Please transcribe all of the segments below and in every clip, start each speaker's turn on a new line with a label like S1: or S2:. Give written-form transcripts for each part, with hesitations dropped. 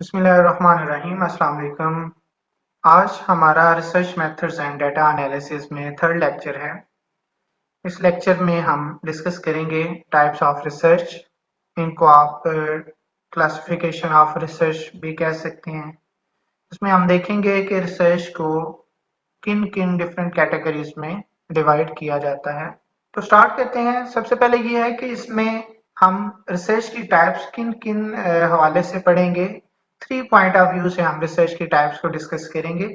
S1: बिस्मिल्लाहिर्रहमानिर्रहीम। अस्सलाम वालेकुम। आज हमारा research methods and data analysis में थर्ड लेक्चर है। इस लेक्चर में हम डिस्कस करेंगे टाइप्स ऑफ रिसर्च। इनको आप क्लासिफिकेशन ऑफ रिसर्च भी कह सकते हैं। इसमें हम देखेंगे कि रिसर्च को किन किन डिफरेंट कैटेगरीज में डिवाइड किया जाता है। तो स्टार्ट करते हैं। सबसे पहले ये है कि इसमें हम रिसर्च की टाइप्स किन किन हवाले से पढ़ेंगे। 3 पॉइंट ऑफ व्यू से हम रिसर्च की टाइप्स को डिस्कस करेंगे।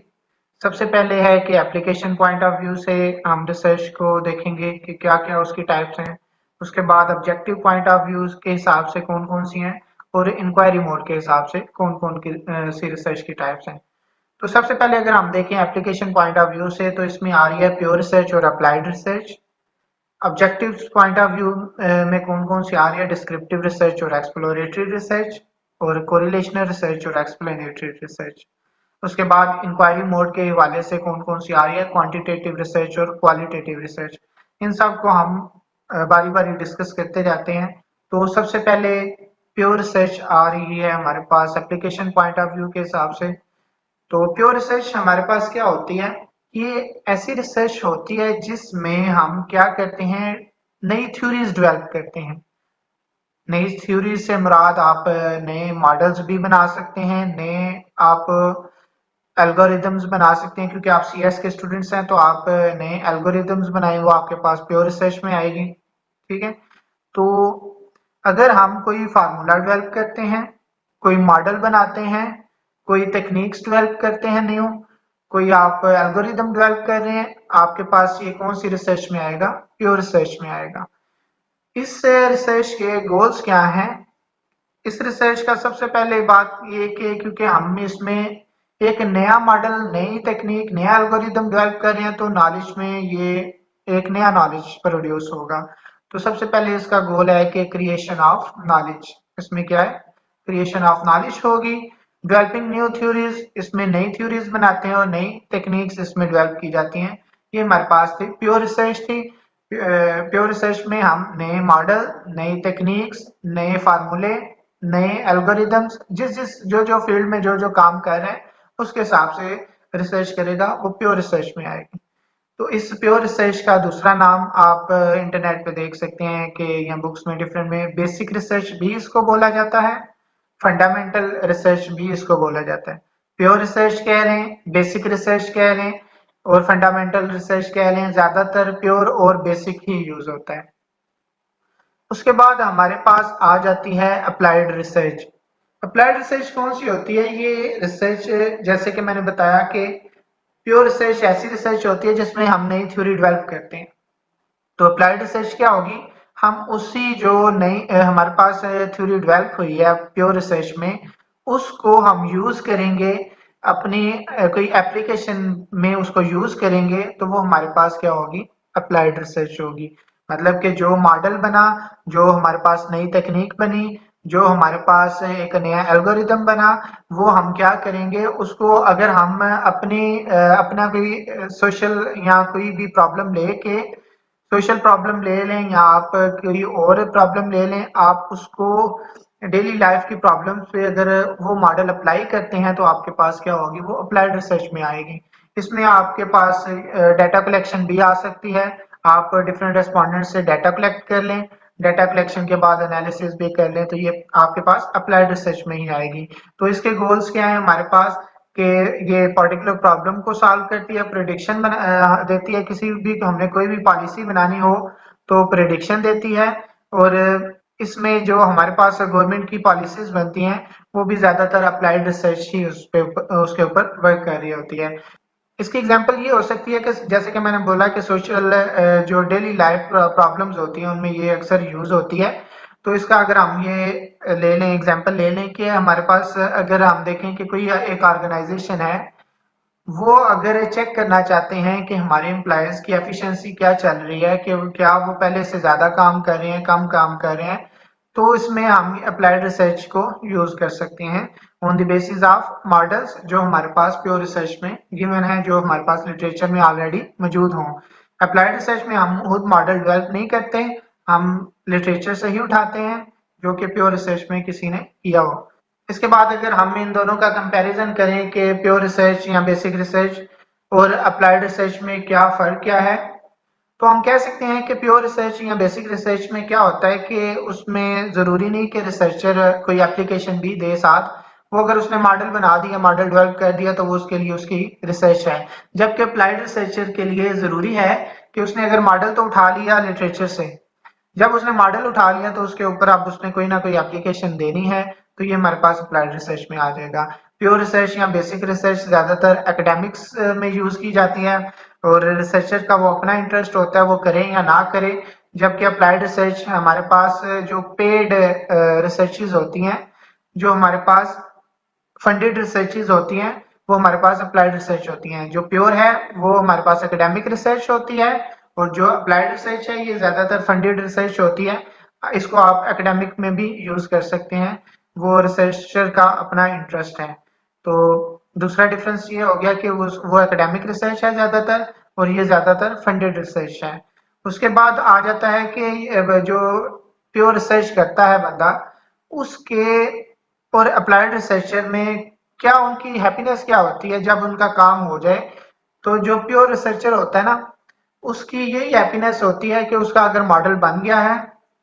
S1: सबसे पहले है कि एप्लीकेशन पॉइंट ऑफ व्यू से हम रिसर्च को देखेंगे कि क्या क्या उसकी टाइप्स हैं। उसके बाद ऑब्जेक्टिव पॉइंट ऑफ व्यू के हिसाब से कौन कौन सी हैं, और इंक्वायरी मोड के हिसाब से कौन कौन सी रिसर्च की टाइप्स हैं। तो सबसे पहले अगर हम देखें एप्लीकेशन पॉइंट ऑफ व्यू से, तो इसमें आ रही है प्योर रिसर्च और applied research. Objective point of view में कौन कौन सी आ रही है, डिस्क्रिप्टिव रिसर्च और एक्सप्लोरेटरी रिसर्च, और कोरिलेशनल रिसर्च और एक्सप्लेनेटरी रिसर्च। उसके बाद इंक्वायरी मोड के हवाले से कौन कौन सी आ रही है, क्वांटिटेटिव रिसर्च और क्वालिटेटिव रिसर्च। इन सब को हम बारी बारी डिस्कस करते जाते हैं। तो सबसे पहले प्योर रिसर्च आ रही है हमारे पास एप्लीकेशन पॉइंट ऑफ व्यू के हिसाब से। तो प्योर रिसर्च हमारे पास क्या होती है, ये ऐसी रिसर्च होती है जिसमें हम क्या करते हैं, नई थ्योरीज डेवलप करते हैं। नई थ्योरी से मुराद आप नए मॉडल्स भी बना सकते हैं, नए आप एल्गोरिदम्स बना सकते हैं, क्योंकि आप सीएस के स्टूडेंट्स हैं तो आप नए एल्गोरिदम्स बनाए वो आपके पास प्योर रिसर्च में आएगी। ठीक है। तो अगर हम कोई फार्मूला डेवलप करते हैं, कोई मॉडल बनाते हैं, कोई टेक्निक्स डेवलप करते हैं न्यू, कोई आप एल्गोरिदम डेवलप कर रहे हैं, आपके पास ये कौन सी रिसर्च में आएगा, प्योर रिसर्च में आएगा। इस रिसर्च के गोल्स क्या हैं। इस रिसर्च का सबसे पहले बात ये कि क्योंकि हम इसमें एक नया मॉडल, नई टेक्निक, नया एल्गोरिदम डेवलप कर रहे हैं, तो नॉलेज में ये एक नया नॉलेज प्रोड्यूस होगा। तो सबसे पहले इसका गोल है कि क्रिएशन ऑफ नॉलेज। इसमें क्या है, क्रिएशन ऑफ नॉलेज होगी। डेवलपिंग न्यू थ्योरीज, इसमें नई थ्योरीज बनाते हैं और नई टेक्निक्स इसमें डेवलप की जाती हैं। ये हमारे पास थी प्योर रिसर्च थी। प्योर रिसर्च में हम नए मॉडल, नई टेक्निक्स, नए फार्मूले, नए एल्गोरिदम्स, जिस जिस जो जो फील्ड में जो जो काम कर रहे हैं उसके हिसाब से रिसर्च करेगा, वो प्योर रिसर्च में आएगी। तो इस प्योर रिसर्च का दूसरा नाम आप इंटरनेट पे देख सकते हैं कि या बुक्स में डिफरेंट में बेसिक रिसर्च भी इसको बोला जाता है, फंडामेंटल रिसर्च भी इसको बोला जाता है। प्योर रिसर्च कह रहे हैं, बेसिक रिसर्च कह रहे हैं, और फंडामेंटल रिसर्च कह रहे हैं। ज्यादातर प्योर और बेसिक ही यूज होता है। उसके बाद हमारे पास आ जाती है अप्लाइड रिसर्च। अप्लाइड रिसर्च कौन सी होती है, ये रिसर्च जैसे कि मैंने बताया कि प्योर रिसर्च ऐसी रिसर्च होती है जिसमें हम नई थ्योरी डेवलप करते हैं। तो अप्लाइड रिसर्च क्या होगी, हम उसी जो नई हमारे पास थ्योरी डेवलप हुई है प्योर रिसर्च में, उसको हम यूज करेंगे अपनी कोई एप्लीकेशन में, उसको यूज करेंगे, तो वो हमारे पास क्या होगी, अप्लाइड रिसर्च होगी। मतलब कि जो मॉडल बना, जो हमारे पास नई टेक्निक बनी, जो हमारे पास एक नया एल्गोरिदम बना, वो हम क्या करेंगे, उसको अगर हम अपना कोई सोशल या कोई भी प्रॉब्लम लेके, सोशल प्रॉब्लम ले लें या आप कोई और प्रॉब्लम ले लें, आप उसको डेली लाइफ की प्रॉब्लम्स पे अगर वो मॉडल अप्लाई करते हैं, तो आपके पास क्या होगी, वो अप्लाइड रिसर्च में आएगी। इसमें आपके पास डाटा कलेक्शन भी आ सकती है। आप डिफरेंट रेस्पोंडेंट से डाटा कलेक्ट कर लें, डाटा कलेक्शन के बाद एनालिसिस भी कर लें, तो ये आपके पास अप्लाइड रिसर्च में ही आएगी। तो इसके गोल्स क्या है हमारे पास, कि ये पर्टिकुलर प्रॉब्लम को सॉल्व करती है, प्रिडिक्शन देती है, किसी भी हमने कोई भी पॉलिसी बनानी हो तो प्रिडिक्शन देती है। और इसमें जो हमारे पास गवर्नमेंट की पॉलिसीज बनती हैं, वो भी ज्यादातर अप्लाइड रिसर्च ही उसके ऊपर वर्क कर रही होती है। इसकी एग्जांपल ये हो सकती है कि जैसे कि मैंने बोला कि सोशल जो डेली लाइफ प्रॉब्लम्स होती हैं उनमें ये अक्सर यूज होती है। तो इसका अगर हम ये ले लें, एग्जांपल ले लें कि हमारे पास अगर हम देखें कि कोई एक ऑर्गेनाइजेशन है, वो अगर चेक करना चाहते हैं कि हमारे एम्प्लॉयज की एफिशिएंसी क्या चल रही है, कि क्या वो पहले से ज्यादा काम कर रहे हैं, कम काम कर रहे हैं, तो इसमें हम अप्लाइड रिसर्च को यूज कर सकते हैं on the basis of models जो हमारे पास प्योर रिसर्च में गिवन है, जो हमारे पास लिटरेचर में ऑलरेडी मौजूद हों। अप्लाइड रिसर्च में हम खुद मॉडल डेवलप नहीं करते, हम लिटरेचर से ही उठाते हैं जो कि प्योर रिसर्च में किसी ने किया हो। इसके बाद अगर हम इन दोनों का कंपैरिजन करें कि प्योर रिसर्च या बेसिक रिसर्च और अप्लाइड रिसर्च में क्या है, तो हम कह सकते हैं कि प्योर रिसर्च या बेसिक रिसर्च में क्या होता है कि उसमें ज़रूरी नहीं कि रिसर्चर कोई एप्लीकेशन भी दे साथ। वो अगर उसने मॉडल बना दिया, मॉडल डेवलप कर दिया, तो वो उसके लिए उसकी रिसर्च है। जबकि अप्लाइड रिसर्चर के लिए ज़रूरी है कि उसने अगर मॉडल तो उठा लिया लिटरेचर से, जब उसने मॉडल उठा लिया तो उसके ऊपर अब उसने कोई ना कोई एप्लीकेशन देनी है, तो ये हमारे पास अप्लाइड रिसर्च में आ जाएगा। प्योर रिसर्च या बेसिक रिसर्च ज़्यादातर एकेडमिक्स में यूज़ की जाती है और रिसर्चर का वो अपना इंटरेस्ट होता है, वो करें या ना करें। जबकि अप्लाइड रिसर्च हमारे पास जो पेड रिसर्चेज होती हैं, जो हमारे पास फंडेड रिसर्चेज होती हैं, वो हमारे पास अप्लाइड रिसर्च होती हैं। जो प्योर है वो हमारे पास एकेडमिक रिसर्च होती है, और जो अप्लाइड रिसर्च है ये ज़्यादातर फंडेड रिसर्च होती है। इसको आप एकेडमिक में भी यूज़ कर सकते हैं, वो रिसर्चर का अपना इंटरेस्ट है। तो दूसरा डिफरेंस ये हो गया कि वो एकेडमिक रिसर्च है ज़्यादातर, और ये ज़्यादातर फंडेड रिसर्च है। उसके बाद आ जाता है कि जो प्योर रिसर्च करता है बंदा, उसके और अप्लाइड रिसर्चर में क्या उनकी हैप्पीनेस क्या होती है जब उनका काम हो जाए। तो जो प्योर रिसर्चर होता है ना, उसकी यही हैप्पीनेस होती है कि उसका अगर मॉडल बन गया है,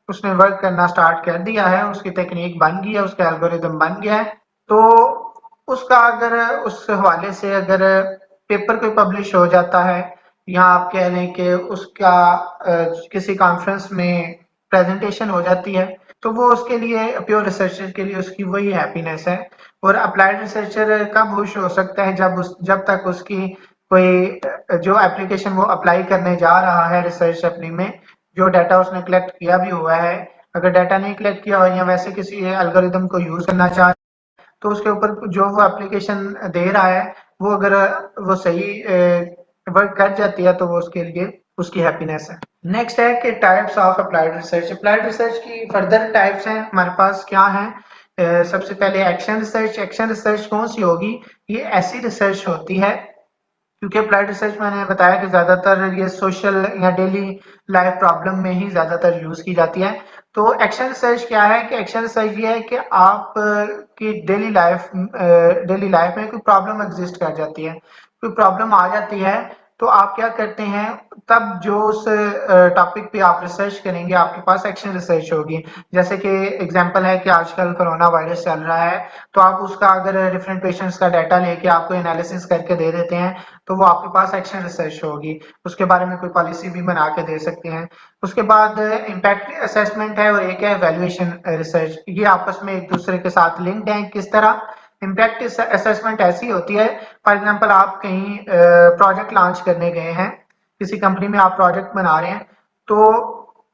S1: उसने वर्क करना स्टार्ट कर दिया है, उसकी टेक्निक बन गई है, उसका एल्गोरिदम बन गया है, तो उसका अगर उस हवाले से अगर पेपर कोई पब्लिश हो जाता है, या आप कह लें कि उसका किसी कॉन्फ्रेंस में प्रेजेंटेशन हो जाती है, तो वो उसके लिए प्योर रिसर्चर के लिए उसकी वही हैप्पीनेस है। और अप्लाइड रिसर्चर कब खुश हो सकता है, जब तक उसकी कोई जो एप्लीकेशन वो अप्लाई करने जा रहा है रिसर्च अपनी में, जो डाटा उसने कलेक्ट किया भी हुआ है, अगर डाटा नहीं कलेक्ट किया हो या वैसे किसी एल्गोरिदम को यूज करना चाह, तो उसके ऊपर जो वो एप्लीकेशन दे रहा है, वो अगर वो सही वर्क कर जाती है, तो वो उसके लिए उसकी हैप्पीनेस है। नेक्स्ट है कि types of applied research. Applied research की फर्दर टाइप्स हैं हमारे पास, क्या है? सबसे पहले एक्शन रिसर्च। एक्शन रिसर्च कौन सी होगी? ये ऐसी रिसर्च होती है, क्योंकि अप्लाइड रिसर्च मैंने बताया कि ज्यादातर ये सोशल या डेली लाइफ प्रॉब्लम में ही ज्यादातर यूज की जाती है। तो एक्शन रिसर्च क्या है? कि एक्शन रिसर्च ये है कि आप की डेली लाइफ में कोई प्रॉब्लम एग्जिस्ट कर जाती है, कोई प्रॉब्लम आ जाती है, तो आप क्या करते हैं, तब जो उस टॉपिक पे आप रिसर्च करेंगे, आपके पास एक्शन रिसर्च होगी। जैसे कि एग्जांपल है कि आजकल कोरोना वायरस चल रहा है, तो आप उसका अगर डिफरेंट पेशेंट्स का डाटा लेके आपको एनालिसिस करके दे देते हैं, तो वो आपके पास एक्शन रिसर्च होगी। उसके बारे में कोई पॉलिसी भी बना के दे सकते हैं। उसके बाद इम्पैक्ट असेसमेंट है, और एक है वैल्यूएशन रिसर्च। ये आपस में एक दूसरे के साथ लिंक्ड हैं। किस तरह? इम्पैक्ट असेसमेंट ऐसी होती है, फॉर एग्जांपल आप कहीं प्रोजेक्ट लॉन्च करने गए हैं, किसी कंपनी में आप प्रोजेक्ट बना रहे हैं, तो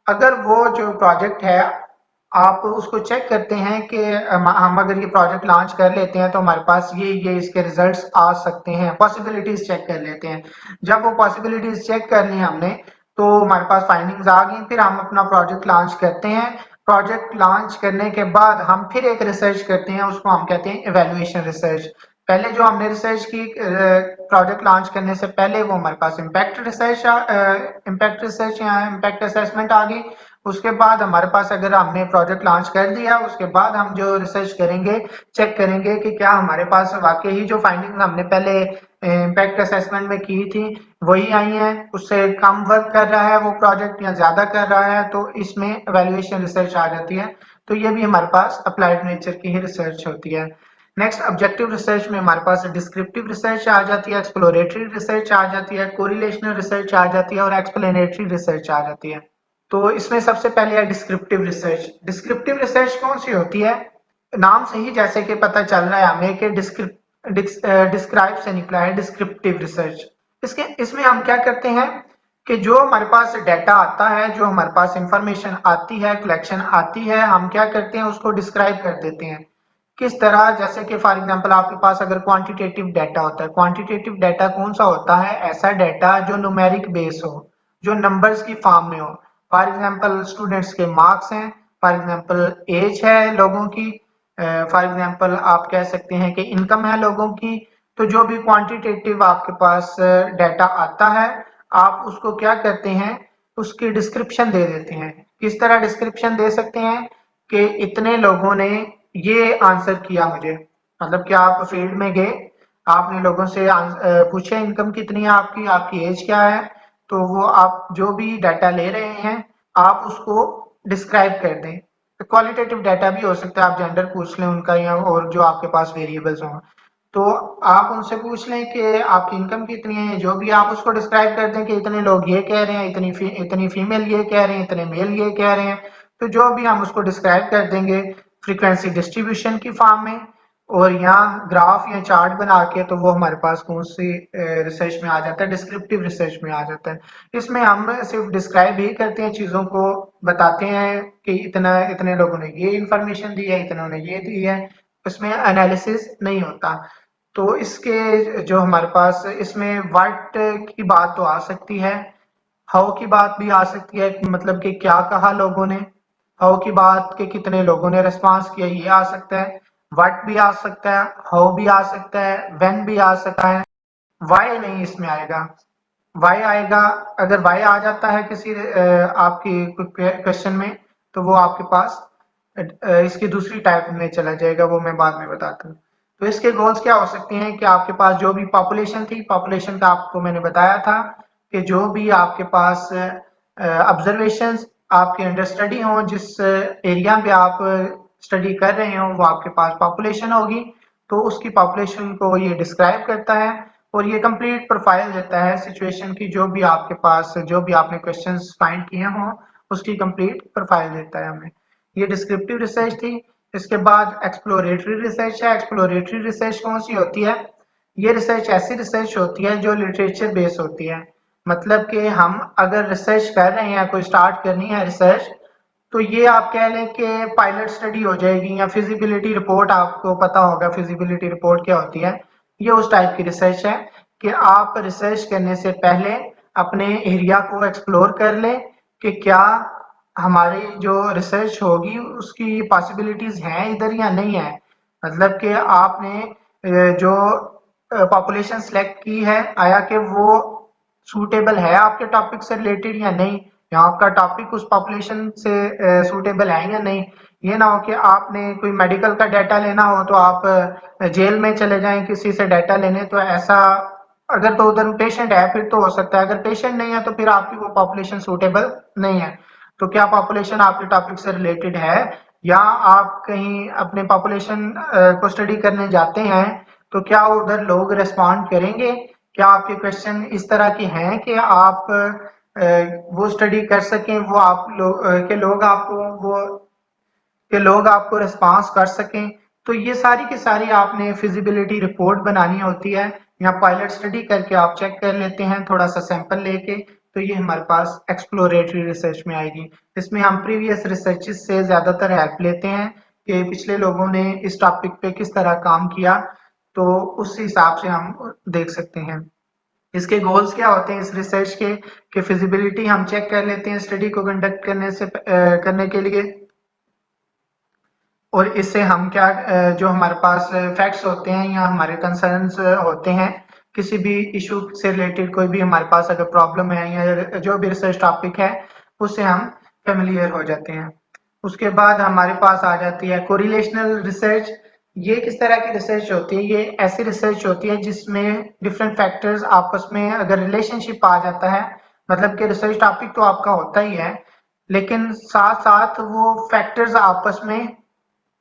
S1: अगर वो जो प्रोजेक्ट है, आप उसको चेक करते हैं कि हम अगर ये प्रोजेक्ट लॉन्च कर लेते हैं, तो हमारे पास ये इसके रिजल्ट्स आ सकते हैं, पॉसिबिलिटीज चेक कर लेते हैं। जब वो पॉसिबिलिटीज चेक कर ली हमने, तो हमारे पास फाइंडिंग्स आ गई, फिर हम अपना प्रोजेक्ट लॉन्च करते हैं। प्रोजेक्ट लॉन्च करने के बाद हम फिर एक रिसर्च करते हैं, उसको हम कहते हैं इवेल्युएशन रिसर्च। पहले जो हमने रिसर्च की प्रोजेक्ट लॉन्च करने से पहले, वो हमारे पास इम्पैक्ट रिसर्च या इम्पैक्ट असेसमेंट आ गई। उसके बाद हमारे पास अगर हमने प्रोजेक्ट लॉन्च कर दिया, उसके बाद हम जो रिसर्च करेंगे, चेक करेंगे कि क्या हमारे पास वाकई ही जो फाइंडिंग हमने पहले इम्पैक्ट असेसमेंट में की थी वही आई है, उससे कम वर्क कर रहा है वो प्रोजेक्ट या ज्यादा कर रहा है, तो इसमें वैल्यूएशन रिसर्च आ जाती है। तो ये भी हमारे पास अप्लाइड नेचर की ही रिसर्च होती है। नेक्स्ट ऑब्जेक्टिव रिसर्च में हमारे पास डिस्क्रिप्टिव रिसर्च आ जाती है, एक्सप्लोरेटरी रिसर्च आ जाती है, कोरिलेशनल रिसर्च आ जाती है, और एक्सप्लेनेटरी रिसर्च आ जाती है। तो इसमें सबसे पहले है डिस्क्रिप्टिव रिसर्च। डिस्क्रिप्टिव रिसर्च कौन सी होती है? नाम से ही जैसे कि पता चल रहा है हमें कि डिस्क्राइब से निकला है डिस्क्रिप्टिव रिसर्च। इसके इसमें हम क्या करते हैं कि जो हमारे पास डाटा आता है, जो हमारे पास इंफॉर्मेशन आती है, कलेक्शन आती है, हम क्या करते हैं, उसको डिस्क्राइब कर देते हैं। किस तरह? जैसे कि फॉर एग्जांपल आपके पास अगर क्वांटिटेटिव डाटा होता है, क्वांटिटेटिव डाटा कौन सा होता है? ऐसा डाटा जो न्यूमेरिक बेस हो, जो नंबर्स की फॉर्म में हो। फॉर एग्जांपल स्टूडेंट्स के मार्क्स हैं, फॉर एग्जांपल एज है लोगों की, फॉर एग्जांपल आप कह सकते हैं कि इनकम है लोगों की। तो जो भी क्वांटिटेटिव आपके पास डाटा आता है, आप उसको क्या करते हैं, उसकी डिस्क्रिप्शन दे देते हैं। किस तरह डिस्क्रिप्शन दे सकते हैं? कि इतने लोगों ने ये आंसर किया मुझे, मतलब कि आप फील्ड में गए, आपने लोगों से पूछे इनकम कितनी है आपकी, आपकी एज क्या है, तो वो आप जो भी डाटा ले रहे हैं आप उसको डिस्क्राइब कर दें। क्वालिटेटिव डाटा भी हो सकता है, आप जेंडर पूछ लें उनका या और जो आपके पास वेरिएबल्स हों, तो आप उनसे पूछ लें कि आपकी इनकम कितनी है, जो भी आप उसको डिस्क्राइब कर दें कि इतने लोग ये कह रहे हैं, इतनी फीमेल ये कह रहे हैं, इतने मेल ये कह रहे हैं, तो जो भी हम उसको डिस्क्राइब कर देंगे फ्रीक्वेंसी डिस्ट्रीब्यूशन की फॉर्म में, और यहाँ ग्राफ या चार्ट बना के, तो वो हमारे पास कौन सी रिसर्च में आ जाता है, डिस्क्रिप्टिव रिसर्च में आ जाता है। इसमें हम सिर्फ डिस्क्राइब ही करते हैं, चीज़ों को बताते हैं कि इतना इतने लोगों ने ये इंफॉर्मेशन दी है, इतनों ने ये दी है, उसमें एनालिसिस नहीं होता। तो इसके जो हमारे पास इसमें व्हाट की बात तो आ सकती है, हाउ की बात भी आ सकती है, मतलब कि क्या कहा लोगों ने, हाउ की बात के कितने लोगों ने रिस्पांस किया ये आ सकता है, व्हाट भी आ सकता है, हाउ भी आ सकता है, व्हेन भी आ सकता है, व्हाई नहीं इसमें आएगा। व्हाई आएगा, अगर व्हाई आ जाता है किसी आपकी क्वेश्चन में, तो वो आपके पास इसकी दूसरी टाइप में चला जाएगा, वो मैं बाद में बताता हूँ। तो इसके गोल्स क्या हो सकते हैं कि आपके पास जो भी पॉपुलेशन थी, पॉपुलेशन का आपको मैंने बताया था कि जो भी आपके पास ऑब्जर्वेशंस आपके अंडर स्टडी हो, जिस एरिया पे आप स्टडी कर रहे हो, वो आपके पास पॉपुलेशन होगी, तो उसकी पॉपुलेशन को ये डिस्क्राइब करता है और ये कंप्लीट प्रोफाइल देता है सिचुएशन की, जो भी आपके पास जो भी आपने क्वेश्चंस फाइंड किए हों उसकी कंप्लीट प्रोफाइल देता है हमें। ये डिस्क्रिप्टिव रिसर्च थी। इसके बाद एक्सप्लोरेटरी रिसर्च है। एक्सप्लोरेटरी रिसर्च कौन सी होती है? ये रिसर्च ऐसी रिसर्च होती है जो लिटरेचर बेस होती है, मतलब कि हम अगर रिसर्च कर रहे हैं, कोई स्टार्ट करनी है रिसर्च, तो ये आप कह लें कि पायलट स्टडी हो जाएगी, या फिजिबिलिटी रिपोर्ट, आपको पता होगा फिजिबिलिटी रिपोर्ट क्या होती है। ये उस टाइप की रिसर्च है कि आप रिसर्च करने से पहले अपने एरिया को एक्सप्लोर कर लें कि क्या हमारी जो रिसर्च होगी उसकी पॉसिबिलिटीज हैं इधर या नहीं है। मतलब कि आपने जो पॉपुलेशन सेलेक्ट की है, आया कि वो सूटेबल है आपके टॉपिक से रिलेटेड या नहीं, या आपका टॉपिक उस पॉपुलेशन से सूटेबल है या नहीं। ये ना हो कि आपने कोई मेडिकल का डाटा लेना हो तो आप जेल में चले जाएं किसी से डाटा लेने, तो ऐसा अगर तो उधर पेशेंट है फिर तो हो सकता है, अगर पेशेंट नहीं है तो फिर आपकी वो पॉपुलेशन सूटेबल नहीं है। तो क्या पॉपुलेशन आपके टॉपिक से रिलेटेड है, या आप कहीं अपने पॉपुलेशन को स्टडी करने जाते हैं, तो क्या उधर लोग रिस्पॉन्ड करेंगे, क्या आपके क्वेश्चन इस तरह के हैं कि आप वो स्टडी कर सकें, वो आप लोग के लोग आपको वो कि लोग आपको रिस्पांस कर सकें। तो ये सारी की सारी आपने फिजिबिलिटी रिपोर्ट बनानी होती है, या पायलट स्टडी करके आप चेक कर लेते हैं थोड़ा सा सैंपल लेके, तो ये हमारे पास एक्सप्लोरेटरी रिसर्च में आएगी। इसमें हम प्रीवियस रिसर्चेस से ज्यादातर हेल्प लेते हैं कि पिछले लोगों ने इस टॉपिक पे किस तरह काम किया, तो उस हिसाब से हम देख सकते हैं। इसके गोल्स क्या होते हैं इस रिसर्च के, कि फिजिबिलिटी हम चेक कर लेते हैं स्टडी को कंडक्ट करने के लिए, और इससे हम क्या जो हमारे पास फैक्ट्स होते हैं या हमारे कंसर्न्स होते हैं, किसी भी इशू से रिलेटेड कोई भी हमारे पास अगर प्रॉब्लम है या जो भी रिसर्च टॉपिक है, उससे हम फेमिलियर हो जाते हैं। उसके बाद हमारे पास आ जाती है कोरिलेशनल रिसर्च। ये किस तरह की रिसर्च होती है? ये ऐसी रिसर्च होती है जिसमें डिफरेंट फैक्टर्स आपस में अगर रिलेशनशिप आ जाता है, मतलब कि रिसर्च टॉपिक तो आपका होता ही है, लेकिन साथ साथ वो फैक्टर्स आपस में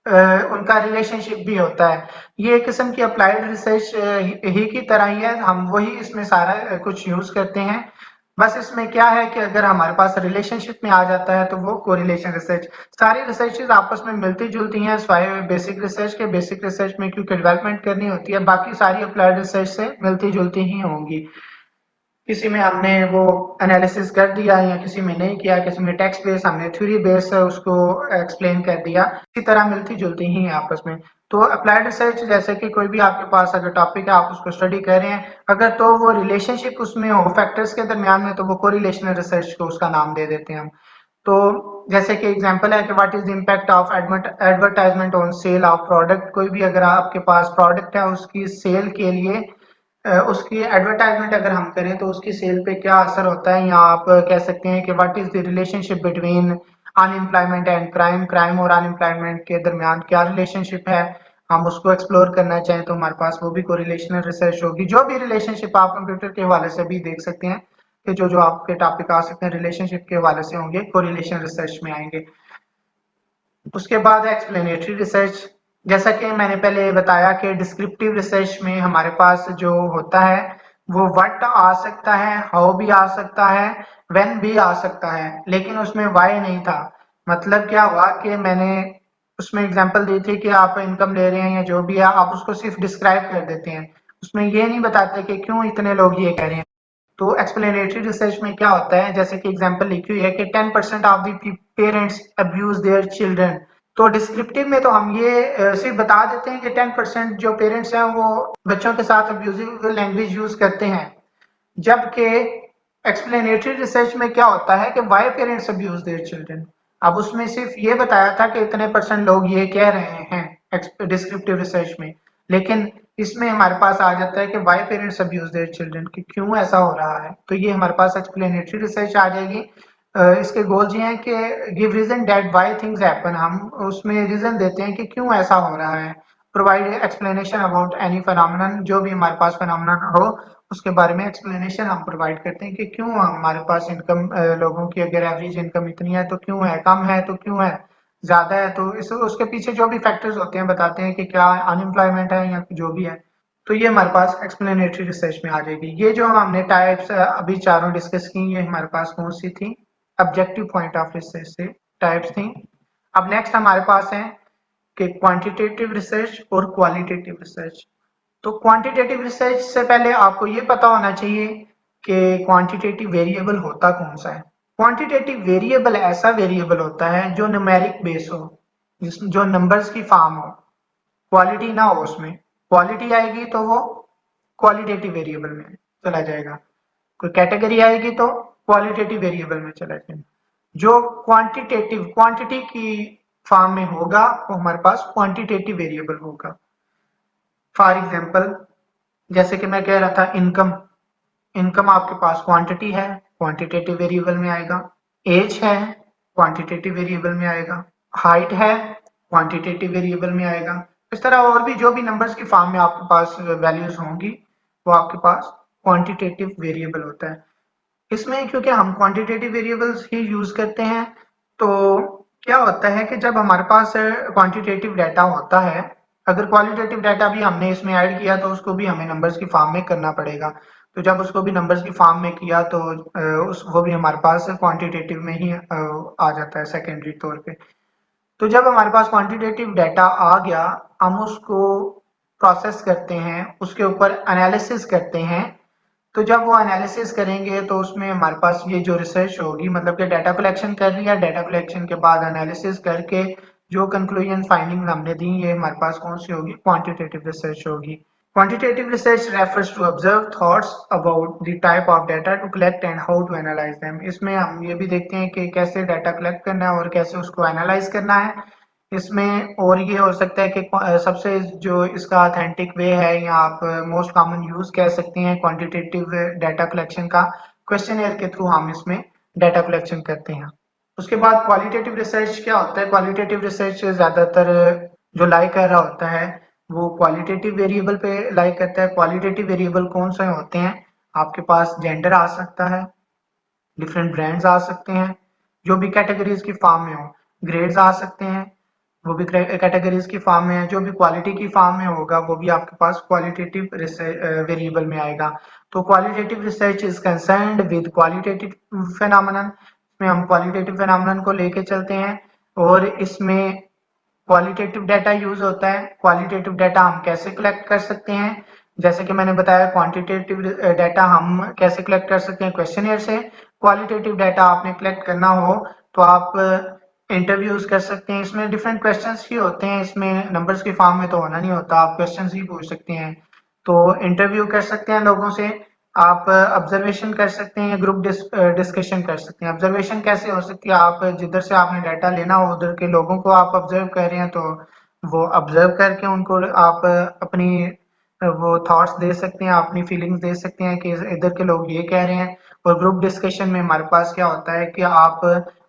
S1: उनका रिलेशनशिप भी होता है। ये एक किस्म की अप्लाइड रिसर्च ही की तरह ही है, हम वही इसमें सारा कुछ यूज करते हैं। बस इसमें क्या है कि अगर हमारे पास रिलेशनशिप में आ जाता है तो वो कोरिलेशन रिसर्च। सारी रिसर्चेज आपस में मिलती जुलती हैं, स्वाय बेसिक रिसर्च के, बेसिक रिसर्च में क्योंकि डेवलपमेंट करनी होती है, बाकी सारी अप्लाइड रिसर्च से मिलती जुलती ही होंगी। किसी में हमने वो एनालिसिस कर दिया या किसी में नहीं किया, किसी में टेक्स्ट बेस हमने थ्योरी बेस उसको एक्सप्लेन कर दिया, इसी तरह मिलती जुलती ही है आपस में। तो अप्लाइड रिसर्च जैसे कि कोई भी आपके पास अगर टॉपिक है आप उसको स्टडी कर रहे हैं, अगर तो वो रिलेशनशिप उसमें हो फैक्टर्स के दरमियान में, तो वो कोरिलेशनल रिसर्च को उसका नाम दे देते हैं हम। तो जैसे कि एग्जांपल है कि what is the impact of advertisement on sale of product. कोई भी अगर आपके पास प्रोडक्ट है उसकी सेल के लिए उसकी एडवर्टाइजमेंट अगर हम करें तो उसकी सेल पे क्या असर होता है, या आप कह सकते हैं कि what is the relationship between unemployment and crime, crime और अनएम्प्लॉयमेंट के दरमियान क्या रिलेशनशिप है, हम उसको एक्सप्लोर करना चाहें तो हमारे पास वो भी कोरिलेशनल रिसर्च होगी। जो भी रिलेशनशिप आप कंप्यूटर के हवाले से भी देख सकते हैं कि जो जो आपके टॉपिक आ सकते हैं रिलेशनशिप के हवाले से होंगे, कोरिलेशन रिसर्च में आएंगे। उसके बाद है एक्सप्लेनेटरी रिसर्च। जैसा कि मैंने पहले बताया कि डिस्क्रिप्टिव रिसर्च में हमारे पास जो होता है वो व्हाट आ सकता है, हाउ भी आ सकता है, व्हेन भी आ सकता है, लेकिन उसमें व्हाई नहीं था। मतलब क्या हुआ कि मैंने उसमें एग्जांपल दी थी कि आप इनकम ले रहे हैं या जो भी है, आप उसको सिर्फ डिस्क्राइब कर देते हैं, उसमें ये नहीं बताते कि क्यों इतने लोग ये कह रहे हैं। तो एक्सप्लेनेटरी रिसर्च में क्या होता है, जैसे कि एग्जांपल लिखी हुई है कि 10% of the parents abuse their children. तो डिस्क्रिप्टिव में तो हम ये सिर्फ बता देते हैं कि 10% जो पेरेंट्स हैं वो बच्चों के साथ अब्यूजिव लैंग्वेज यूज करते हैं, जबकि एक्सप्लेनेटरी रिसर्च में क्या होता है कि why parents abuse their children. अब उसमें सिर्फ ये बताया था कि इतने परसेंट लोग ये कह रहे हैं डिस्क्रिप्टिव रिसर्च में, लेकिन इसमें हमारे पास आ जाता है कि why parents abuse their children, कि क्यों ऐसा हो रहा है। तो ये हमारे पास एक्सप्लेनेटरी रिसर्च आ जाएगी। इसके गोल्स ये हैं कि give reason that why things happen, हम उसमें रीजन देते हैं कि क्यों ऐसा हो रहा है। Provide explanation about any phenomenon, जो भी हमारे पास फिनोमेनन हो उसके बारे में एक्सप्लेनेशन हम प्रोवाइड करते हैं कि क्यों हमारे पास इनकम, लोगों की अगर एवरेज इनकम इतनी है तो क्यों है, कम है तो क्यों है, ज्यादा है तो इस उसके पीछे जो भी फैक्टर्स होते हैं बताते हैं कि क्या अनएम्प्लॉयमेंट है या जो भी है। तो ये हमारे पास एक्सप्लेनेटरी रिसर्च में आ जाएगी। ये जो हमने टाइप्स अभी चारों डिस्कस की, ये हमारे पास कौन सी थी, ऑब्जेक्टिव पॉइंट ऑफ रिसर्च से टाइप्स थी। अब नेक्स्ट हमारे पास है कि क्वांटिटेटिव रिसर्च और क्वालिटेटिव रिसर्च। तो क्वांटिटेटिव रिसर्च से पहले आपको ये पता होना चाहिए कि क्वांटिटेटिव वेरिएबल होता कौन सा है। क्वांटिटेटिव वेरिएबल ऐसा वेरिएबल होता है जो न्यूमेरिक बेस हो, जो नंबर्स की फॉर्म हो, क्वालिटी ना हो उसमें। क्वालिटी आएगी तो वो क्वालिटेटिव वेरिएबल में चला जाएगा, कोई कैटेगरी आएगी तो क्वालिटेटिव वेरिएबल में चला जाएगा। जो क्वांटिटेटिव क्वांटिटी की फॉर्म में होगा वो हमारे पास क्वांटिटेटिव वेरिएबल होगा। फॉर एग्जाम्पल, जैसे कि मैं कह रहा था इनकम, इनकम आपके पास क्वांटिटी है, क्वांटिटेटिव वेरिएबल में आएगा। एज है, क्वांटिटेटिव वेरिएबल में आएगा। हाइट है, क्वांटिटेटिव वेरिएबल में आएगा। इस तरह और भी जो भी नंबर्स की फॉर्म में आपके पास वैल्यूज होंगी वो आपके पास क्वांटिटेटिव वेरिएबल होता है। इसमें क्योंकि हम क्वांटिटेटिव वेरिएबल्स ही यूज करते हैं, तो क्या होता है कि जब हमारे पास क्वांटिटेटिव डाटा होता है, अगर क्वालिटेटिव डाटा भी हमने इसमें ऐड किया तो उसको भी हमें नंबर्स की फॉर्म में करना पड़ेगा। तो जब उसको भी नंबर्स की फॉर्म में किया तो उस वो भी हमारे पास क्वांटिटेटिव में ही आ जाता है सेकेंडरी तौर पे। तो जब हमारे पास क्वांटिटेटिव डाटा आ गया, हम उसको प्रोसेस करते हैं, उसके ऊपर एनालिसिस करते हैं। तो जब वो एनालिसिस करेंगे तो उसमें हमारे पास ये जो रिसर्च होगी, मतलब कि डाटा कलेक्शन कर लिया, डाटा कलेक्शन के बाद एनालिसिस करके जो कंक्लूजन फाइंडिंग हमने दी, ये हमारे पास कौन सी होगी, क्वांटिटेटिव रिसर्च होगी। Quantitative research refers to observe thoughts about the type of data to collect and how to analyze them। इसमें हम ये भी देखते हैं कि कैसे डाटा कलेक्ट करना है और कैसे उसको एनालाइज करना है। इसमें और ये हो सकता है कि सबसे जो इसका ऑथेंटिक वे है या आप मोस्ट कॉमन यूज कह सकते हैं क्वांटिटेटिव डाटा कलेक्शन का, क्वेश्चनएयर के थ्रू हम इसमें डाटा कलेक्शन करते हैं। उसके बाद क्वालिटेटिव रिसर्च क्या होता है, क्वालिटेटिव रिसर्च ज्यादातर जो लाई कर रहा होता है वो क्वालिटेटिव वेरिएबल पे लाई करता है। क्वालिटेटिव वेरिएबल कौन से होते हैं, आपके पास जेंडर आ सकता है, डिफरेंट ब्रांड्स आ सकते हैं जो भी कैटेगरीज की फॉर्म में हो, ग्रेड्स आ सकते हैं वो भी कैटेगरीज की फॉर्म में है, जो भी क्वालिटी की फॉर्म में होगा वो भी आपके पास क्वालिटेटिव वेरिएबल में आएगा। तो qualitative research is concerned with qualitative phenomenon, इसमें हम क्वालिटेटिव फेनोमेनन को लेके चलते हैं और इसमें क्वालिटेटिव डाटा यूज होता है। क्वालिटेटिव डाटा हम कैसे कलेक्ट कर सकते हैं, जैसे कि मैंने बताया क्वांटिटेटिव डाटा हम कैसे कलेक्ट कर सकते हैं, क्वेश्चनियर से। क्वालिटेटिव डाटा आपने कलेक्ट करना हो तो आप इंटरव्यूज कर सकते हैं, इसमें डिफरेंट क्वेश्चंस ही होते हैं, इसमें नंबर्स की फॉर्म में तो होना नहीं होता, आप क्वेश्चंस ही पूछ सकते हैं। तो इंटरव्यू कर सकते हैं लोगों से, आप ऑब्जर्वेशन कर सकते हैं, ग्रुप डिस्कशन कर सकते हैं। ऑब्जर्वेशन कैसे हो सकती है, आप जिधर से आपने डाटा लेना हो उधर के लोगों को आप ऑब्जर्व कर रहे हैं, तो वो ऑब्जर्व करके उनको आप अपनी वो थॉट्स दे सकते हैं, अपनी फीलिंग्स दे सकते हैं कि इधर के लोग ये कह रहे हैं। और ग्रुप डिस्कशन में हमारे पास क्या होता है कि आप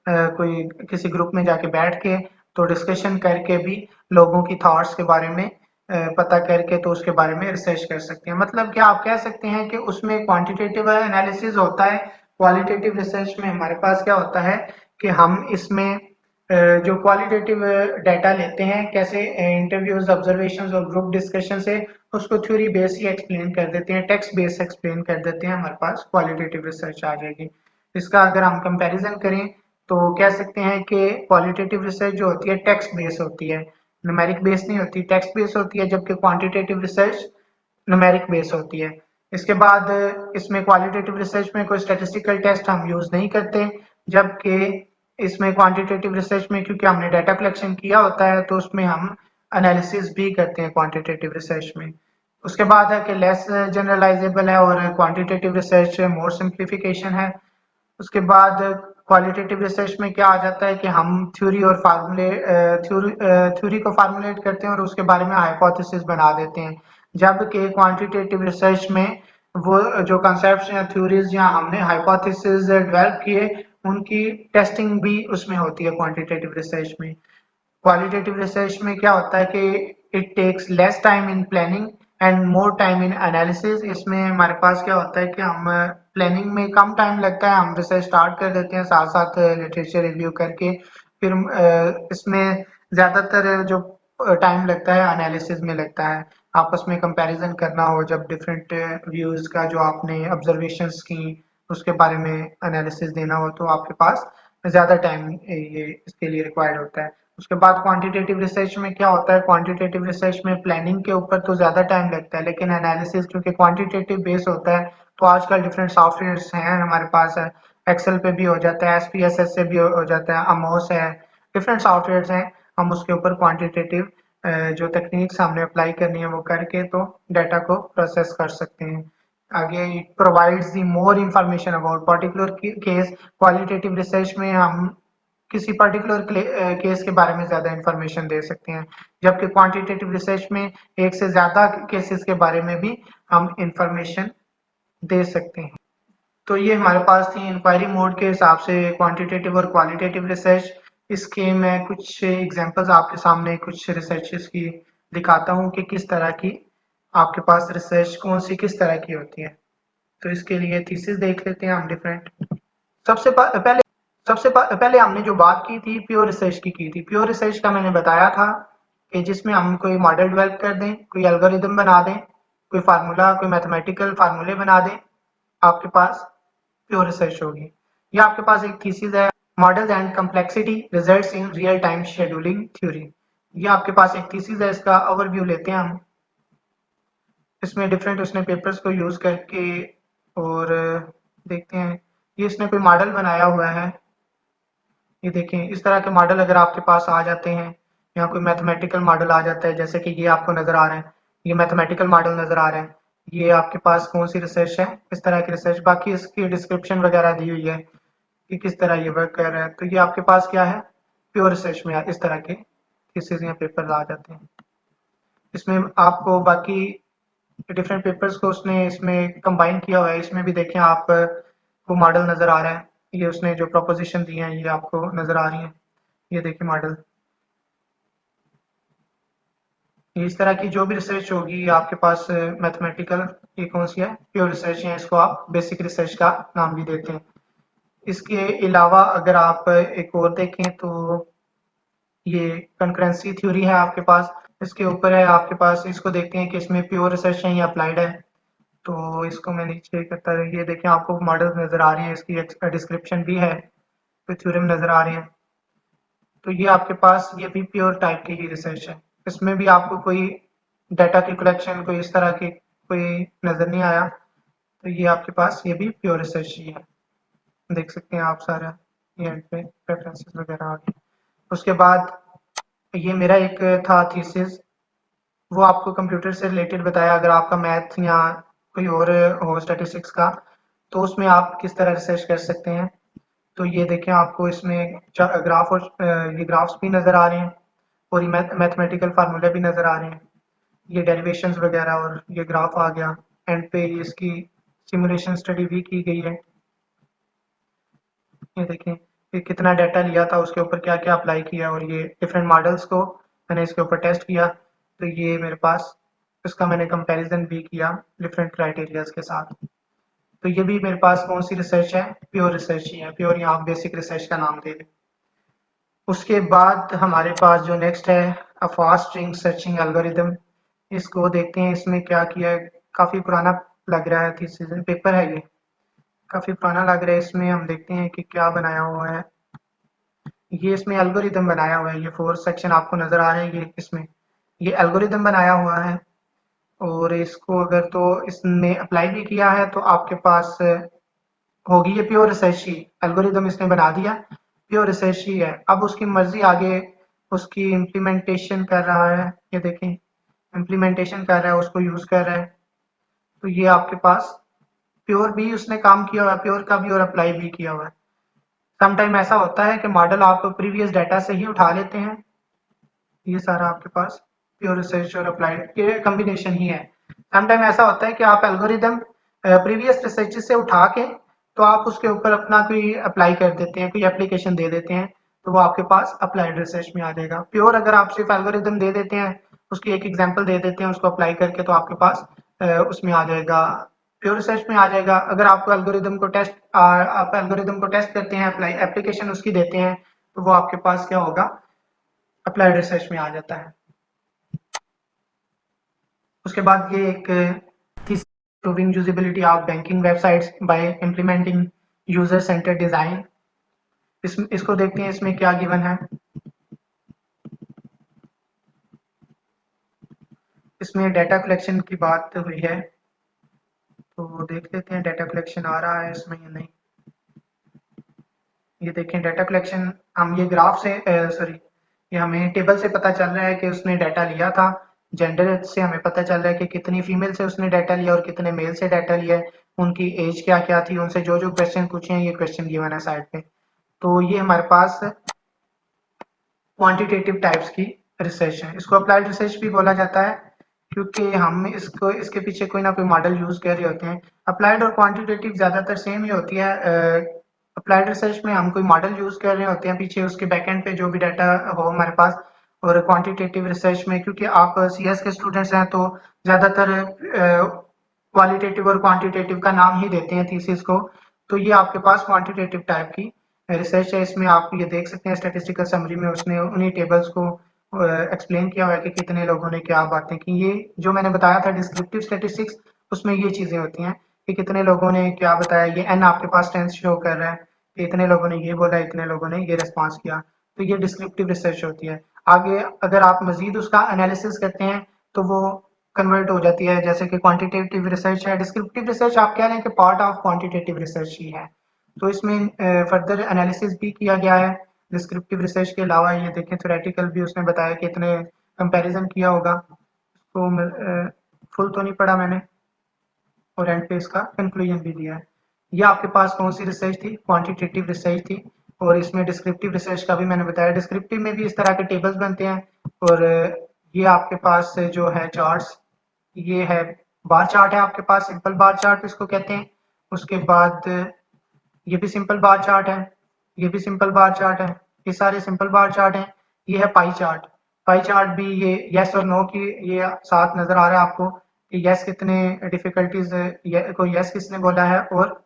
S1: कोई किसी ग्रुप में जाके बैठ के तो डिस्कशन करके भी लोगों की थॉट्स के बारे में पता करके तो उसके बारे में रिसर्च कर सकते हैं। मतलब क्या आप कह सकते हैं कि उसमें क्वांटिटेटिव एनालिसिस होता है, क्वालिटेटिव रिसर्च में हमारे पास क्या होता है कि हम इसमें जो क्वालिटेटिव डाटा लेते हैं, कैसे इंटरव्यूज, ऑब्जर्वेशंस और ग्रुप डिस्कशन से उसको थ्योरी बेस ही एक्सप्लेन कर देते हैं, टेक्स्ट बेस एक्सप्लेन कर देते हैं, हमारे पास क्वालिटेटिव रिसर्च आ जाएगी। इसका अगर हम कंपैरिजन करें तो कह सकते हैं कि क्वालिटेटिव रिसर्च जो होती है टेक्स्ट बेस होती है, न्यूमेरिक बेस नहीं होती, टेक्स्ट बेस होती है, जबकि क्वांटिटेटिव रिसर्च न्यूमेरिक बेस होती है। इसके बाद इसमें क्वालिटेटिव रिसर्च में कोई स्टैटिस्टिकल टेस्ट हम यूज नहीं करते, जबकि इसमें क्वांटिटेटिव रिसर्च में क्योंकि हमने डाटा कलेक्शन किया होता है तो उसमें हम एनालिसिस भी करते हैं क्वांटिटेटिव रिसर्च में। उसके बाद है कि लेस जनरलाइजेबल है और क्वांटिटेटिव रिसर्च मोर सिंप्लीफिकेशन है। उसके बाद क्वालिटेटिव रिसर्च में क्या आ जाता है कि हम थ्योरी और फार्मूले थ्योरी को फार्मूलेट करते हैं और उसके बारे में हाइपोथेसिस बना देते हैं, जबकि क्वांटिटेटिव रिसर्च में वो जो कॉन्सेप्ट्स या थ्योरीज या हमने हाइपोथेसिस डेवलप किए उनकी टेस्टिंग भी उसमें होती है क्वांटिटेटिव रिसर्च में। क्वालिटेटिव रिसर्च में क्या होता है कि it takes less time in planning and more time in analysis. इसमें हमारे पास क्या होता है कि हम प्लानिंग में कम टाइम लगता है, हम रिसर्च स्टार्ट कर देते हैं साथ साथ लिटरेचर रिव्यू करके, फिर इसमें ज़्यादातर जो टाइम लगता है एनालिसिस में लगता है। आपस में कंपैरिजन करना हो, जब डिफरेंट व्यूज़ का जो आपने ऑब्जर्वेशंस की उसके बारे में एनालिसिस देना हो तो आपके पास ज़्यादा टाइम ये इसके लिए रिक्वायर्ड होता है। उसके बाद क्वांटिटेटिव रिसर्च में क्या होता है, क्वांटिटेटिव रिसर्च में प्लानिंग के ऊपर तो ज़्यादा टाइम लगता है, लेकिन एनालिसिस क्योंकि क्वांटिटेटिव बेस होता है तो आजकल डिफरेंट सॉफ्टवेयर्स हैं हमारे पास है, एक्सेल पे भी हो जाता है, एसपीएसएस से भी हो जाता है, अमोस है, डिफरेंट सॉफ्टवेयर्स हैं। हम उसके ऊपर क्वांटिटेटिव जो टेक्निक्स हमने अप्लाई करनी है वो करके तो डाटा को प्रोसेस कर सकते हैं। आगे it provides the more information about particular case. Qualitative research में हम किसी पर्टिकुलर केस के बारे में ज्यादा इंफॉर्मेशन दे सकते हैं, जबकि क्वांटिटेटिव रिसर्च में एक से ज्यादा केसेस के बारे में भी हम इंफॉर्मेशन दे सकते हैं। तो ये हमारे पास थी इंक्वायरी मोड के हिसाब से क्वांटिटेटिव और क्वालिटेटिव रिसर्च। इसके मैं कुछ एग्जांपल्स आपके सामने कुछ रिसर्चेस की दिखाता हूँ कि किस तरह की आपके पास रिसर्च कौन सी किस तरह की होती है। तो इसके लिए थीसिस देख लेते हैं हम डिफरेंट। सबसे पहले पहले हमने जो बात की थी प्योर रिसर्च की थी। प्योर रिसर्च का मैंने बताया था कि जिसमें हम कोई मॉडल डेवलप कर दें, कोई एल्गोरिदम बना दें, कोई फार्मूला, कोई मैथमेटिकल फार्मूले बना दें, आपके पास प्योर रिसर्च होगी। ये आपके पास एक थीसिस है, models and complexity results in real time scheduling theory. ये आपके पास एक थीसिस है, इसका ओवरव्यू लेते हैं हम। इसमें डिफरेंट उसने पेपर्स को यूज करके और देखते हैं। ये इसने कोई मॉडल बनाया हुआ है, ये देखें इस तरह के मॉडल अगर आपके पास आ जाते हैं या कोई मैथमेटिकल मॉडल आ जाता है, जैसे कि ये आपको नजर आ रहा है, ये मैथमेटिकल मॉडल नजर आ रहा है, ये आपके पास कौन सी रिसर्च है, इस तरह की रिसर्च। बाकी इसकी डिस्क्रिप्शन वगैरह दी हुई है कि किस तरह ये वर्क कर रहा है। तो ये आपके पास क्या है, प्योर रिसर्च में इस तरह के थीसिस या पेपर आ जाते हैं। इसमें आपको बाकी डिफरेंट पेपर्स को उसने इसमें कंबाइन किया हुआ है। इसमें भी देखें आप को मॉडल नजर आ रहा है, ये उसने जो प्रोपोजिशन दी है ये आपको नजर आ रही है, ये देखिए मॉडल। इस तरह की जो भी रिसर्च होगी आपके पास मैथमेटिकल, ये कौन सी है, प्योर रिसर्च है, इसको आप बेसिक रिसर्च का नाम भी देते हैं। इसके अलावा अगर आप एक और देखें तो ये कंकरेंसी थ्योरी है आपके पास, इसके ऊपर है आपके पास। इसको देखते हैं कि इसमें प्योर रिसर्च है या अप्लाइड है। तो इसको मैं नीचे करता है, ये देखें आपको मॉडल नजर आ रही है, इसकी डिस्क्रिप्शन भी है, तो थ्योरम नजर आ रहे हैं। तो ये आपके पास ये भी प्योर टाइप की ही रिसर्च है। इसमें भी आपको कोई डाटा की कलेक्शन कोई इस तरह की कोई नजर नहीं आया, तो ये आपके पास ये भी प्योर रिसर्च ही है। देख सकते हैं आप सारा, ये एंड पे रेफरेंसेस वगैरह आ गए। उसके बाद ये मेरा एक था थीसिस, वो आपको कंप्यूटर से रिलेटेड बताया। अगर आपका मैथ या कोई और हो स्टैटिस्टिक्स का, तो उसमें आप किस तरह रिसर्च कर सकते हैं। तो ये देखें आपको इसमें ग्राफ और ये ग्राफ्स भी नज़र आ रहे हैं और ये मैथमेटिकल फार्मूले भी नज़र आ रहे हैं, ये डेरिवेशंस वगैरह, और ये ग्राफ आ गया। एंड पे इसकी सिमुलेशन स्टडी भी की गई है, ये देखें। कि कितना डाटा लिया था, उसके ऊपर क्या क्या अप्लाई किया, और ये डिफरेंट मॉडल्स को मैंने इसके ऊपर टेस्ट किया। तो ये मेरे पास इसका मैंने कंपैरिजन भी किया डिफरेंट क्राइटेरियाज के साथ। तो ये भी मेरे पास कौन सी रिसर्च है, प्योर रिसर्च ही है, प्योर या आप बेसिक रिसर्च का नाम दे दें। उसके बाद हमारे पास जो नेक्स्ट है a fast string searching algorithm. इसको देखते हैं इसमें क्या किया है। काफ़ी पुराना लग रहा है, थीसिस पेपर है ये, काफ़ी पुराना लग रहा है। इसमें हम देखते हैं कि क्या बनाया हुआ है। ये इसमें एल्गोरिदम बनाया हुआ है, ये 4 सेक्शन आपको नज़र आ रहे हैं, ये इसमें ये एल्गोरिदम बनाया हुआ है। और इसको अगर तो इसने अप्लाई भी किया है तो आपके पास होगी ये प्योर रिसर्च ही। एल्गोरिदम इसने बना दिया, प्योर रिसर्च ही है। अब उसकी मर्जी आगे उसकी इम्प्लीमेंटेशन कर रहा है, ये देखें इम्प्लीमेंटेशन कर रहा है, उसको यूज कर रहा है। तो ये आपके पास प्योर भी उसने काम किया हुआ है, प्योर का भी और अप्लाई भी किया हुआ है। समटाइम ऐसा होता है कि मॉडल आप प्रीवियस डाटा से ही उठा लेते हैं। ये सारा आपके पास प्योर रिसर्च और अप्लाइड के कॉम्बिनेशन ही है। समटाइम ऐसा होता है कि आप एल्गोरिदम प्रीवियस रिसर्च से उठा के तो आप उसके ऊपर अपना कोई अप्लाई कर देते हैं, कोई एप्लीकेशन दे देते हैं, तो वो आपके पास अप्लाइड रिसर्च में आ जाएगा। प्योर अगर आप सिर्फ एल्गोरिदम दे देते हैं, उसकी एक एग्जांपल दे देते हैं, उसको अप्लाई करके, तो आपके पास उसमें आ जाएगा, प्योर रिसर्च में आ जाएगा। अगर आपको एल्गोरिदम को टेस्ट आप एल्गोरिदम को टेस्ट करते हैं, अप्लाई एप्लीकेशन उसकी देते हैं, तो वो आपके पास क्या होगा, अप्लाइड रिसर्च में आ जाता है। उसके बाद ये एक improving usability of banking websites by implementing user centered design। इसको देखते हैं इसमें क्या गिवन है। इसमें डाटा कलेक्शन की बात हुई है, तो देख लेते हैं डाटा कलेक्शन आ रहा है इसमें या नहीं। ये देखें डाटा कलेक्शन, हम ये ग्राफ से सॉरी ये हमें टेबल से पता चल रहा है कि उसने डाटा लिया था। जेंडर से हमें पता चल रहा है कि कितनी फीमेल से उसने डाटा लिया और कितने मेल से डाटा लिया है, उनकी एज क्या क्या थी, उनसे जो जो क्वेश्चन पूछे हैं, ये क्वेश्चन गिवन है साइड पे। तो ये हमारे पास क्वांटिटेटिव टाइप्स की रिसर्च है। इसको अप्लाइड रिसर्च भी बोला जाता है, क्योंकि हम इसको इसके पीछे कोई ना कोई मॉडल यूज कर रहे होते हैं। अप्लाइड और क्वांटिटेटिव ज़्यादातर सेम ही होती है। अप्लाइड रिसर्च में हम कोई मॉडल यूज कर रहे होते हैं, पीछे उसके बैकएंड पे जो भी डाटा हो हमारे पास। और क्वांटिटेटिव रिसर्च में क्योंकि आप सीएस के स्टूडेंट्स हैं, तो ज़्यादातर क्वालिटेटिव और क्वांटिटेटिव का नाम ही देते हैं थीसिस को। तो ये आपके पास क्वांटिटेटिव टाइप की रिसर्च है। इसमें आप ये देख सकते हैं स्टैटिस्टिकल समरी में उसने उन्हीं टेबल्स को एक्सप्लेन किया हुआ है कि कितने लोगों ने क्या बातें की। ये जो मैंने बताया था डिस्क्रिप्टिव स्टैटिस्टिक्स, उसमें ये चीज़ें होती हैं कि कितने लोगों ने क्या बताया। ये एन आपके पास टेंस शो कर रहा है कि इतने लोगों ने ये बोला, इतने लोगों ने ये रिस्पॉन्स किया। तो ये डिस्क्रिप्टिव रिसर्च होती है। आगे अगर आप मजीद उसका एनालिसिस करते हैं तो वो कन्वर्ट हो जाती है, जैसे कि क्वांटिटेटिव रिसर्च है। डिस्क्रिप्टिव रिसर्च आप कह रहे हैं कि पार्ट ऑफ क्वांटिटेटिव रिसर्च ही है। तो इसमें फर्दर एनालिसिस भी किया गया है डिस्क्रिप्टिव रिसर्च के अलावा। ये देखें थ्योरेटिकल भी उसने बताया कि इतने कंपैरिजन किया होगा। तो फुल तो नहीं पढ़ा मैंने, और एंड पे इसका कंक्लूजन भी दिया है। ये आपके पास कौन सी रिसर्च थी, क्वांटिटेटिव रिसर्च थी। और इसमें डिस्क्रिप्टिव रिसर्च का भी मैंने बताया। डिस्क्रिप्टिव में भी इस तरह के टेबल्स बनते हैं। और ये आपके पास जो है चार्ट्स, ये है बार चार्ट है आपके पास, सिंपल बार चार्ट इसको कहते हैं। उसके बाद ये भी सिंपल बार चार्ट है, ये भी सिंपल बार चार्ट है, ये सारे सिंपल बार चार्ट हैं। ये है पाई चार्ट। पाई चार्ट भी ये यस और नो की ये साथ नजर आ रहा है आपको कि यस कितने डिफिकल्टीज को यस किसने बोला है और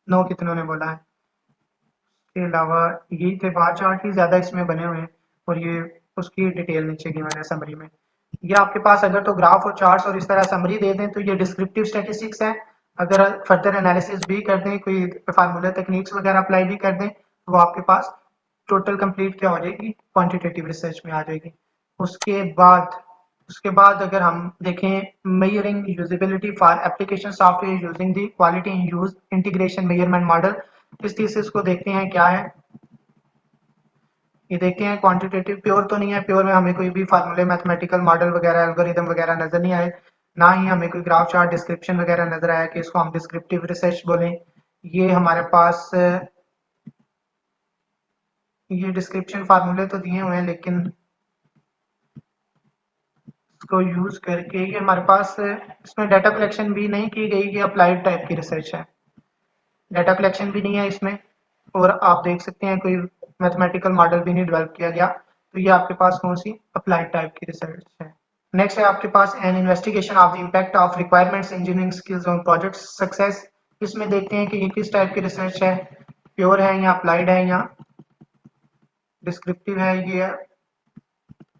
S1: नो कितनों ने बोला है। इसके अलावा यही थे बार चार्ट ही ज्यादा इसमें बने हुए हैं, और ये उसकी डिटेल नीचे की मैंने समरी में। ये आपके पास अगर तो ग्राफ और चार्ट्स और इस तरह समरी दे दें तो ये डिस्क्रिप्टिव स्टैटिस्टिक्स है। अगर फर्दर एनालिसिस भी कर दें, कोई फार्मूला टेक्निक्स वगैरह अप्लाई भी कर दें, तो वो आपके पास टोटल कंप्लीट क्या हो जाएगी, क्वांटिटेटिव रिसर्च में आ जाएगी। उसके बाद उसके बाद अगर हम देखें measuring usability for application software using the quality in use integration measurement model. इस थीसिस को देखते हैं क्या है। ये देखते हैं क्वांटिटेटिव प्योर तो नहीं है, प्योर में हमें कोई भी फार्मूले मैथमेटिकल मॉडल वगैरह एल्गोरिदम वगैरह नजर नहीं आए, ना ही हमें कोई ग्राफ चार्ट डिस्क्रिप्शन वगैरह नजर आया कि इसको हम डिस्क्रिप्टिव रिसर्च बोलें। ये हमारे पास ये डिस्क्रिप्शन फार्मूले तो दिए हुए हैं, लेकिन इसको यूज करके ये हमारे पास इसमें डाटा कलेक्शन भी नहीं की गई, ये अप्लाइड टाइप की रिसर्च है। डाटा कलेक्शन भी नहीं है इसमें, और आप देख सकते हैं कोई मैथमेटिकल मॉडल भी नहीं डेवलप किया गया। तो ये आपके पास कौन सी अप्लाइड टाइप की रिसर्च है। नेक्स्ट है आपके पास an investigation of the impact of requirements engineering skills on project success. इसमें देखते हैं कि ये किस टाइप की रिसर्च है, प्योर है या अप्लाइड है या डिस्क्रिप्टिव है। ये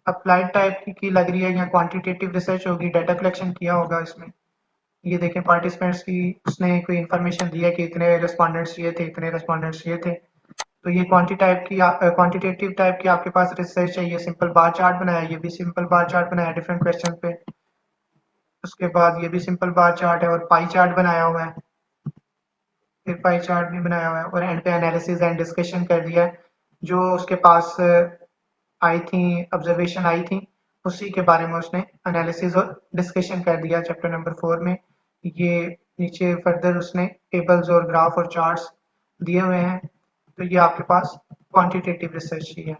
S1: अप्लाइड टाइप की लग रही है या क्वांटिटेटिव रिसर्च होगी, डाटा कलेक्शन किया होगा इसमें। ये देखें पार्टिसिपेंट्स की उसने कोई इन्फॉर्मेशन दी है कि इतने रिस्पॉन्डेंट्स चाहिए थे, इतने रिस्पॉन्डेंट्स चाहिए थे। तो ये क्वांटिटेटिव टाइप की आपके पास रिसर्च है। ये सिंपल बार चार्ट बनाया, ये भी सिंपल बार चार्ट बनाया डिफरेंट क्वेश्चन पे। उसके बाद ये भी सिंपल बार चार्ट है और पाई चार्ट बनाया हुआ है, फिर पाई चार्ट भी बनाया हुआ है और एंड पे एनालिसिस एंड डिस्कशन कर दिया है। जो उसके पास आई थी, ऑब्जर्वेशन आई थी, उसी के बारे में उसने एनालिसिस और डिस्कशन कर दिया चैप्टर नंबर 4 में। ये नीचे फर्दर उसने टेबल्स और ग्राफ और चार्ट्स दिए हुए हैं। तो ये आपके पास क्वांटिटेटिव रिसर्च ही है।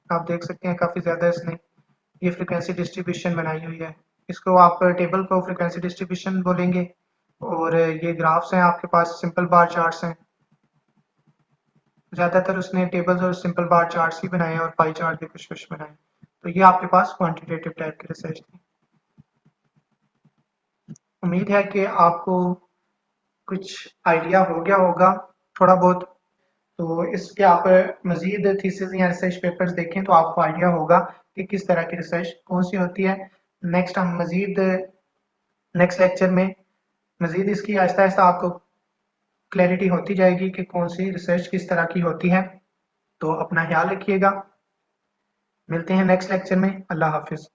S1: आप देख सकते हैं काफ़ी ज़्यादा इसने ये फ्रीक्वेंसी डिस्ट्रीब्यूशन बनाई हुई है। इसको आप टेबल को फ्रीक्वेंसी डिस्ट्रीब्यूशन बोलेंगे और ये ग्राफ्स हैं आपके पास, सिंपल बार चार्ट्स हैं। ज़्यादातर उसने टेबल्स और सिंपल बार चार्ट्स ही बनाए और पाई चार्ट भी कुछ कुछ बनाए। तो ये आपके पास क्वांटिटेटिव टाइप की रिसर्च थी। उम्मीद है कि आपको कुछ आइडिया हो गया होगा थोड़ा बहुत। तो इसके आप मजीद थीसिस या रिसर्च पेपर्स देखें तो आपको आइडिया होगा कि किस तरह की रिसर्च कौन सी होती है। नेक्स्ट हम मजीद नेक्स्ट लेक्चर में मजीद इसकी आहिस्ता आहिस्ता आपको क्लैरिटी होती जाएगी कि कौन सी रिसर्च किस तरह की होती है। तो अपना ख्याल रखिएगा, मिलते हैं नेक्स्ट लेक्चर में। अल्लाह हाफिज़।